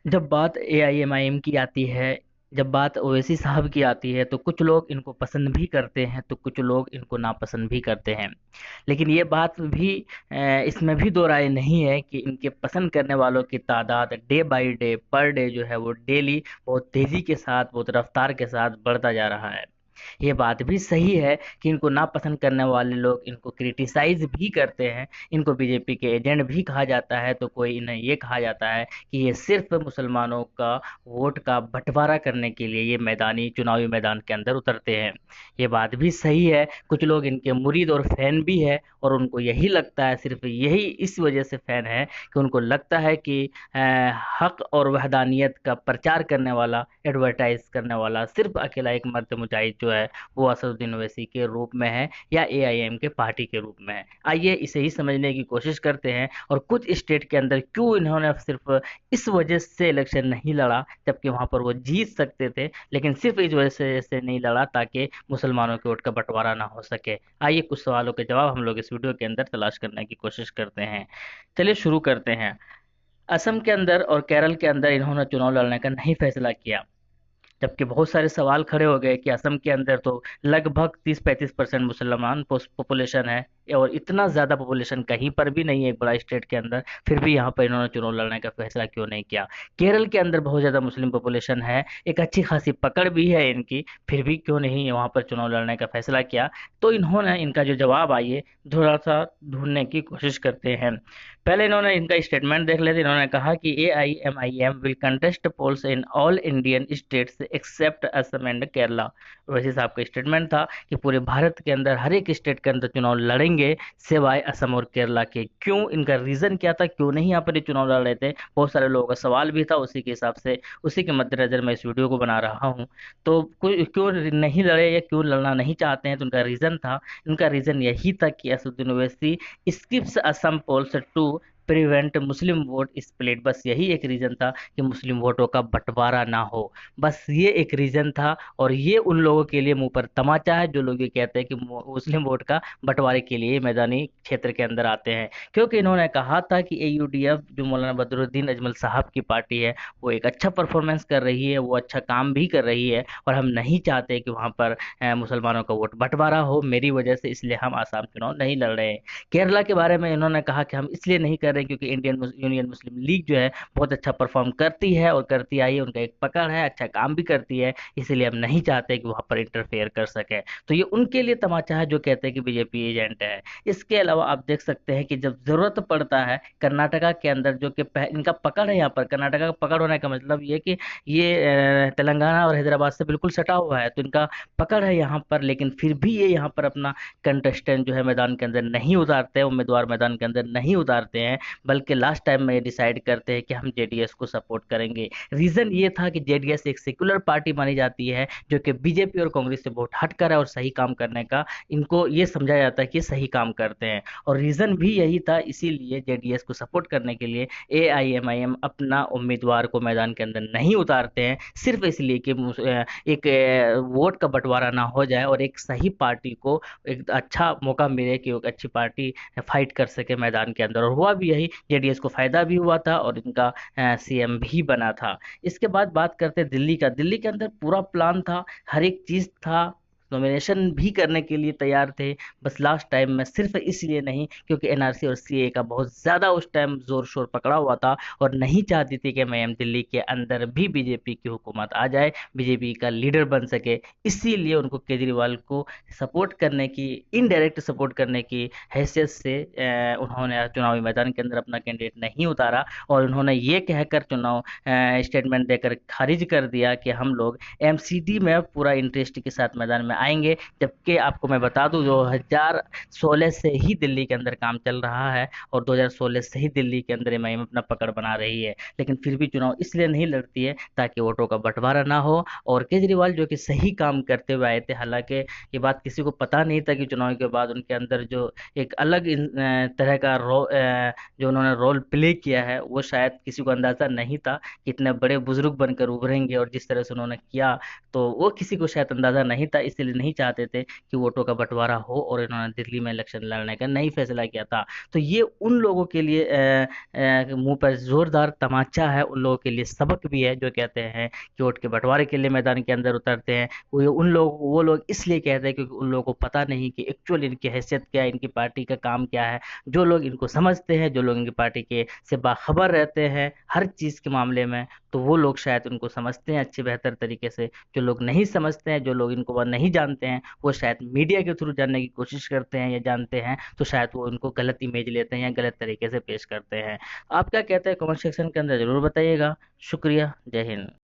जब बात एआईएमआईएम की आती है, जब बात ओवैसी साहब की आती है, तो कुछ लोग इनको पसंद भी करते हैं तो कुछ लोग इनको नापसंद भी करते हैं। लेकिन ये बात भी इसमें भी दो राय नहीं है कि इनके पसंद करने वालों की तादाद day by day per day जो है वो डेली बहुत तेजी के साथ, बहुत रफ्तार के साथ बढ़ता जा रहा है। ये बात भी सही है कि इनको नापसंद करने वाले लोग इनको क्रिटिसाइज भी करते हैं। इनको बीजेपी के एजेंट भी कहा जाता है, तो कोई इन्हें ये कहा जाता है कि ये सिर्फ मुसलमानों का वोट का बंटवारा करने के लिए ये मैदानी चुनावी मैदान के अंदर उतरते हैं। ये बात भी सही है। कुछ लोग इनके मुरीद और फैन भी है, और उनको यही लगता है, सिर्फ यही इस वजह से फैन है कि उनको लगता है कि अ, हक और वहदानियत का प्रचार करने वाला, एडवर्टाइज करने वाला सिर्फ अकेला एक मर्द मुजाहिद जो है वो असदुद्दीन ओवैसी के रूप में है या एआईएम के पार्टी के रूप में है। आइए इसे ही समझने की कोशिश करते हैं, और कुछ स्टेट के अंदर क्यों इन्होंने सिर्फ इस वजह से इलेक्शन नहीं लड़ा, जबकि वहां पर वो जीत सकते थे, लेकिन सिर्फ इस वजह से नहीं लड़ा ताकि मुसलमानों के वोट का बंटवारा ना हो सके। आइए कुछ सवालों के जवाब हम लोग इस वीडियो के अंदर तलाश करने की कोशिश करते हैं। चलिए शुरू करते हैं। असम के अंदर और केरल के अंदर इन्होंने चुनाव लड़ने का नहीं फैसला किया, जबकि बहुत सारे सवाल खड़े हो गए कि असम के अंदर तो लगभग 30-35% मुसलमान पॉपुलेशन है, और इतना ज़्यादा पॉपुलेशन कहीं पर भी नहीं है एक बड़ा स्टेट के अंदर, फिर भी यहाँ पर इन्होंने चुनाव लड़ने का फैसला क्यों नहीं किया। केरल के अंदर बहुत ज़्यादा मुस्लिम पॉपुलेशन है, एक अच्छी खासी पकड़ भी है इनकी, फिर भी क्यों नहीं वहाँ पर चुनाव लड़ने का फैसला किया। तो इन्होंने इनका जो जवाब आइए थोड़ा सा ढूंढने की कोशिश करते हैं। पहले इन्होंने इनका स्टेटमेंट देख लेते। इन्होंने कहा कि AIMIM will contest polls in all Indian states except Assam and Kerala. वैसे साहब का स्टेटमेंट था कि पूरे भारत के अंदर हर एक स्टेट के अंदर चुनाव लड़ेंगे सिवाय असम और केरला के। क्यों, इनका रीजन क्या था, क्यों नहीं यहाँ पर ये चुनाव लड़ रहे थे, बहुत सारे लोगों का सवाल भी था। उसी के हिसाब से, उसी के मद्देनजर मैं इस वीडियो को बना रहा हूँ। तो क्यों नहीं लड़े या क्यों लड़ना नहीं चाहते हैं, तो उनका रीजन था, उनका रीजन यही था कि Asaduddin Owaisi skips Assam polls to prevent Muslim vote split. बस यही एक रीजन था कि मुस्लिम वोटों का बंटवारा ना हो, बस ये एक रीजन था। और ये उन लोगों के लिए मुंह पर तमाचा है जो लोग ये कहते हैं कि मुस्लिम वोट का बंटवारे के लिए मैदानी क्षेत्र के अंदर आते हैं। क्योंकि इन्होंने कहा था कि एयूडीएफ जो मौलाना बदरुद्दीन अजमल साहब की पार्टी है वो एक अच्छा परफॉर्मेंस कर रही है, वो अच्छा काम भी कर रही है, और हम नहीं चाहते कि वहां पर मुसलमानों का वोट बंटवारा हो मेरी वजह से, इसलिए हम आसाम चुनाव नहीं लड़ रहे हैं। केरला के बारे में इन्होंने कहा कि हम इसलिए नहीं कर रहे क्योंकि इंडियन यूनियन मुस्लिम लीग जो है बहुत अच्छा परफॉर्म करती है और करती आई है, उनका एक पकड़ है, अच्छा काम भी करती है, इसलिए हम नहीं चाहते कि वहां पर इंटरफेयर कर सके। तो ये उनके लिए तमाचा है जो कहते हैं कि बीजेपी एजेंट है। इसके अलावा आप देख सकते हैं कि जब जरूरत पड़ता है कर्नाटका के अंदर, जो कि इनका पकड़ है यहाँ पर, कर्नाटका का पकड़ होने का मतलब ये कि ये तेलंगाना और हैदराबाद से बिल्कुल सटा हुआ है, तो इनका पकड़ है यहाँ पर, लेकिन फिर भी ये यहाँ पर अपना कंटेस्टेंट जो है मैदान के अंदर नहीं उतारते हैं, उम्मीदवार मैदान के अंदर नहीं उतारते हैं, बल्कि लास्ट टाइम में ये डिसाइड करते हैं कि हम जेडीएस को सपोर्ट करेंगे। रीजन ये था कि जेडीएस एक सेक्युलर पार्टी मानी जाती है जो कि बीजेपी और कांग्रेस से बहुत हटकर है, और सही काम करने का इनको ये समझा जाता है कि सही काम करते हैं, और रीजन भी यही था। इसीलिए जेडीएस को सपोर्ट करने के लिए एआईएमआईएम अपना उम्मीदवार को मैदान के अंदर नहीं उतारते हैं, सिर्फ इसलिए कि एक वोट का बंटवारा ना हो जाए और एक सही पार्टी को एक अच्छा मौका मिले कि एक अच्छी पार्टी फाइट कर सके मैदान के अंदर। और हुआ भी यही, जेडीएस को फायदा भी हुआ था और इनका सीएम भी बना था। इसके बाद बात करते हैं दिल्ली का। दिल्ली के अंदर पूरा प्लान था, हर एक चीज था, नॉमिनेशन भी करने के लिए तैयार थे, बस लास्ट टाइम में सिर्फ इसलिए नहीं क्योंकि एनआरसी और सीए का बहुत ज्यादा उस टाइम जोर शोर पकड़ा हुआ था, और नहीं चाहती थी कि मैम दिल्ली के अंदर भी बीजेपी की हुकूमत आ जाए, बीजेपी का लीडर बन सके। इसीलिए उनको केजरीवाल को सपोर्ट करने की, इनडायरेक्ट सपोर्ट करने की हैसियत से उन्होंने चुनावी मैदान के अंदर अपना कैंडिडेट नहीं उतारा, और उन्होंने ये कहकर चुनाव स्टेटमेंट देकर खारिज कर दिया कि हम लोग एमसीडी में पूरा इंटरेस्ट के साथ मैदान में आएंगे। जबकि आपको मैं बता दूं 2016 से ही दिल्ली के अंदर काम चल रहा है, और 2016 से ही दिल्ली के अंदर एमआईएम अपना पकड़ बना रही है, लेकिन फिर भी चुनाव इसलिए नहीं लड़ती है ताकि वोटों का बंटवारा ना हो। और केजरीवाल जो कि सही काम करते हुए आए थे, हालांकि ये बात किसी को पता नहीं था कि चुनाव के बाद उनके अंदर जो एक अलग तरह का जो उन्होंने रोल प्ले किया है वो शायद किसी को अंदाजा नहीं था कि इतने बड़े बुजुर्ग बनकर उभरेंगे, और जिस तरह से उन्होंने किया तो वो किसी को शायद अंदाजा नहीं था। इसलिए इसलिए नहीं चाहते थे कि वोटों का बंटवारा हो, और इन्होंने दिल्ली में इलेक्शन लड़ने का नहीं फैसला किया था। तो ये उन लोगों के लिए मुंह पर जोरदार तमाचा है, उन लोगों के लिए सबक भी है जो कहते हैं कि वोट के बंटवारे के लिए मैदान के अंदर उतरते हैं। वो लोग इसलिए कहते हैं क्योंकि उन लोगों को पता नहीं कि एक्चुअल इनकी हैसियत क्या है, इनकी पार्टी का काम क्या है। जो लोग इनको समझते हैं, जो लोग इनकी पार्टी के से बाखबर रहते हैं हर चीज़ के मामले में, तो वो लोग शायद उनको समझते हैं अच्छे बेहतर तरीके से। जो लोग नहीं समझते हैं, जो लोग इनको नहीं जानते हैं, वो शायद मीडिया के थ्रू जानने की कोशिश करते हैं या जानते हैं, तो शायद वो उनको गलत इमेज लेते हैं या गलत तरीके से पेश करते हैं। आप क्या कहते हैं, कमेंट सेक्शन के अंदर जरूर बताइएगा। शुक्रिया, जय हिंद।